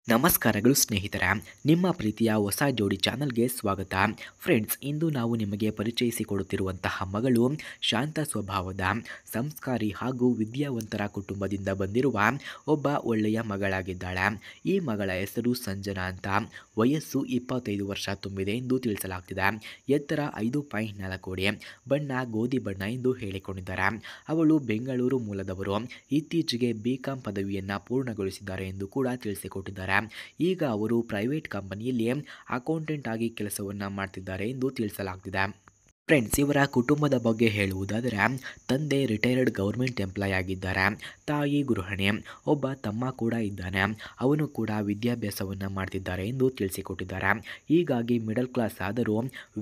ನಮಸ್ಕಾರಗಳು ಸ್ನೇಹಿತರೆ, ನಿಮ್ಮ ಪ್ರೀತಿಯ ಹೊಸ ಜೋಡಿ ಚಾನಲ್ಗೆ ಸ್ವಾಗತ. ಫ್ರೆಂಡ್ಸ್, ಇಂದು ನಾವು ನಿಮಗೆ ಪರಿಚಯಿಸಿಕೊಡುತ್ತಿರುವಂತಹ ಮಗಳು ಶಾಂತ ಸ್ವಭಾವದ, ಸಂಸ್ಕಾರಿ ಹಾಗೂ ವಿದ್ಯಾವಂತರ ಕುಟುಂಬದಿಂದ ಬಂದಿರುವ ಒಬ್ಬ ಒಳ್ಳೆಯ ಮಗಳಾಗಿದ್ದಾಳೆ. ಈ ಮಗಳ ಹೆಸರು ಸಂಜನಾ ಅಂತ. ವಯಸ್ಸು 25 ವರ್ಷ ತುಂಬಿದೆ ಎಂದು ತಿಳಿಸಲಾಗ್ತಿದೆ. ಎತ್ತರ 5.4 ಅಡಿ, ಬಣ್ಣ ಗೋಧಿ ಬಣ್ಣ ಎಂದು ಹೇಳಿಕೊಂಡಿದ್ದಾರೆ. ಅವಳು ಬೆಂಗಳೂರು ಮೂಲದವರು. ಇತ್ತೀಚೆಗೆ BCom ಪದವಿಯನ್ನು ಪೂರ್ಣಗೊಳಿಸಿದ್ದಾರೆ ಎಂದು ಕೂಡ ತಿಳಿಸಿಕೊಟ್ಟಿದ್ದಾರೆ. ಈಗ ಅವರು ಪ್ರೈವೇಟ್ ಕಂಪನಿಯಲ್ಲಿ ಅಕೌಂಟೆಂಟ್ ಆಗಿ ಕೆಲಸವನ್ನು ಮಾಡ್ತಿದ್ದಾರೆ ಎಂದು ತಿಳಿಸಲಾಗ್ತಿದೆ. ಫ್ರೆಂಡ್ಸ್, ಇವರ ಕುಟುಂಬದ ಬಗ್ಗೆ ಹೇಳುವುದಾದರೆ ತಂದೆ ರಿಟೈರ್ಡ್ ಗೌರ್ಮೆಂಟ್ ಎಂಪ್ಲಾಯ್ ಆಗಿದ್ದಾರೆ, ತಾಯಿ ಗೃಹಿಣಿ, ಒಬ್ಬ ತಮ್ಮ ಕೂಡ ಇದ್ದಾನೆ. ಅವನು ಕೂಡ ವಿದ್ಯಾಭ್ಯಾಸವನ್ನು ಮಾಡ್ತಿದ್ದಾರೆ ಎಂದು ತಿಳಿಸಿಕೊಟ್ಟಿದ್ದಾರೆ. ಹೀಗಾಗಿ ಮಿಡಲ್ ಕ್ಲಾಸ್ ಆದರೂ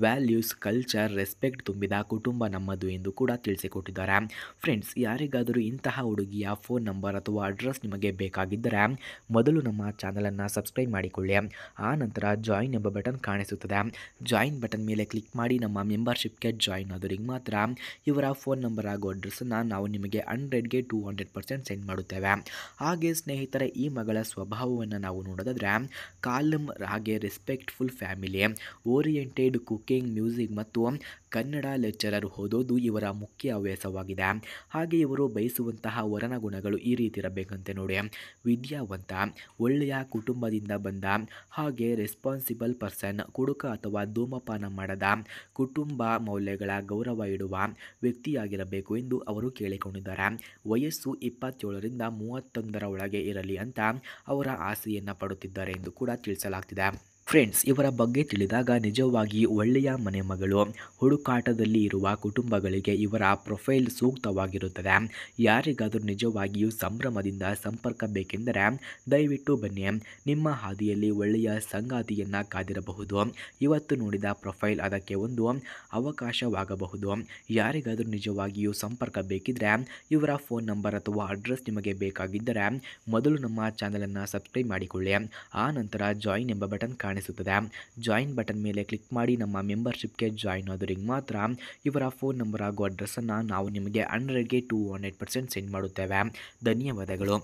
ವ್ಯಾಲ್ಯೂಸ್, ಕಲ್ಚರ್, ರೆಸ್ಪೆಕ್ಟ್ ತುಂಬಿದ ಕುಟುಂಬ ನಮ್ಮದು ಎಂದು ಕೂಡ ತಿಳಿಸಿಕೊಟ್ಟಿದ್ದಾರೆ. ಫ್ರೆಂಡ್ಸ್, ಯಾರಿಗಾದರೂ ಇಂತಹ ಹುಡುಗಿಯ ಫೋನ್ ನಂಬರ್ ಅಥವಾ ಅಡ್ರೆಸ್ ನಿಮಗೆ ಬೇಕಾಗಿದ್ದರೆ ಮೊದಲು ನಮ್ಮ ಚಾನಲನ್ನು ಸಬ್ಸ್ಕ್ರೈಬ್ ಮಾಡಿಕೊಳ್ಳಿ. ಆ ನಂತರ ಜಾಯಿನ್ ಎಂಬ ಬಟನ್ ಕಾಣಿಸುತ್ತದೆ. ಜಾಯಿನ್ ಬಟನ್ ಮೇಲೆ ಕ್ಲಿಕ್ ಮಾಡಿ ನಮ್ಮ ಮೆಂಬರ್ಶಿಪ್ ಜಾಯಿನ್ ಆದವರಿಗೆ ಮಾತ್ರ ಇವರ ಫೋನ್ ನಂಬರ್ ಹಾಗೂ ಅಡ್ರೆಸ್ಸನ್ನು ನಾವು ನಿಮಗೆ 100ಗೆ 200% ಸೆಂಡ್ ಮಾಡುತ್ತೇವೆ. ಹಾಗೆ ಸ್ನೇಹಿತರೆ, ಈ ಮಗಳ ಸ್ವಭಾವವನ್ನು ನಾವು ನೋಡೋದಾದರೆ ಕಾಲಮ್ ಹಾಗೆ respectful family oriented, cooking, music ಮತ್ತು ಕನ್ನಡ ಲೆಕ್ಚರರ್ ಓದೋದು ಇವರ ಮುಖ್ಯ ಹವ್ಯಾಸವಾಗಿದೆ. ಹಾಗೆ ಇವರು ಬಯಸುವಂತಹ ವರನ ಗುಣಗಳು ಈ ರೀತಿ ಇರಬೇಕಂತೆ ನೋಡಿ: ವಿದ್ಯಾವಂತ, ಒಳ್ಳೆಯ ಕುಟುಂಬದಿಂದ ಬಂದ, ಹಾಗೆ ರೆಸ್ಪಾನ್ಸಿಬಲ್ ಪರ್ಸನ್, ಕುಡುಕ ಅಥವಾ ಧೂಮಪಾನ ಮಾಡದ, ಕುಟುಂಬ ಮೌಲ್ಯಗಳ ಗೌರವ ಇಡುವ ವ್ಯಕ್ತಿಯಾಗಿರಬೇಕು ಎಂದು ಅವರು ಕೇಳಿಕೊಂಡಿದ್ದಾರೆ. ವಯಸ್ಸು 27ರಿಂದ 31 ಒಳಗೆ ಇರಲಿ ಅಂತ ಅವರ ಆಸೆಯನ್ನು ಪಡುತ್ತಿದ್ದಾರೆ ಎಂದು ಕೂಡ ತಿಳಿಸಲಾಗ್ತಿದೆ. ಫ್ರೆಂಡ್ಸ್, ಇವರ ಬಗ್ಗೆ ತಿಳಿದಾಗ ನಿಜವಾಗಿ ಒಳ್ಳೆಯ ಮನೆ ಮಗಳು, ಹುಡುಕಾಟದಲ್ಲಿ ಇರುವ ಕುಟುಂಬಗಳಿಗೆ ಇವರ ಪ್ರೊಫೈಲ್ ಸೂಕ್ತವಾಗಿರುತ್ತದೆ. ಯಾರಿಗಾದರೂ ನಿಜವಾಗಿಯೂ ಸಂಭ್ರಮದಿಂದ ಸಂಪರ್ಕ ಬೇಕೆಂದರೆ ದಯವಿಟ್ಟು ಬನ್ನಿ. ನಿಮ್ಮ ಹಾದಿಯಲ್ಲಿ ಒಳ್ಳೆಯ ಸಂಗಾತಿಯನ್ನು ಕಾದಿರಬಹುದು. ಇವತ್ತು ನೋಡಿದ ಪ್ರೊಫೈಲ್ ಅದಕ್ಕೆ ಒಂದು ಅವಕಾಶವಾಗಬಹುದು. ಯಾರಿಗಾದರೂ ನಿಜವಾಗಿಯೂ ಸಂಪರ್ಕ ಬೇಕಿದ್ರೆ ಇವರ ಫೋನ್ ನಂಬರ್ ಅಥವಾ ಅಡ್ರೆಸ್ ನಿಮಗೆ ಬೇಕಾಗಿದ್ದರೆ ಮೊದಲು ನಮ್ಮ ಚಾನಲನ್ನು ಸಬ್ಸ್ಕ್ರೈಬ್ ಮಾಡಿಕೊಳ್ಳಿ. ಆ ನಂತರ ಜಾಯಿನ್ ಎಂಬ ಬಟನ್ ಕಾಣಿಸುತ್ತದೆ. ಜಾಯಿನ್ ಬಟನ್ ಮೇಲೆ ಕ್ಲಿಕ್ ಮಾಡಿ ನಮ್ಮ ಮೆಂಬರ್ಶಿಪ್ಗೆ ಜಾಯಿನ್ ಆದವರಿಗೆ ಮಾತ್ರ ಇವರ ಫೋನ್ ನಂಬರ್ ಹಾಗೂ ಅಡ್ರೆಸ್ಸನ್ನು ನಾವು ನಿಮಗೆ 100ಗೆ 200% ಸೆಂಡ್ ಮಾಡುತ್ತೇವೆ. ಧನ್ಯವಾದಗಳು.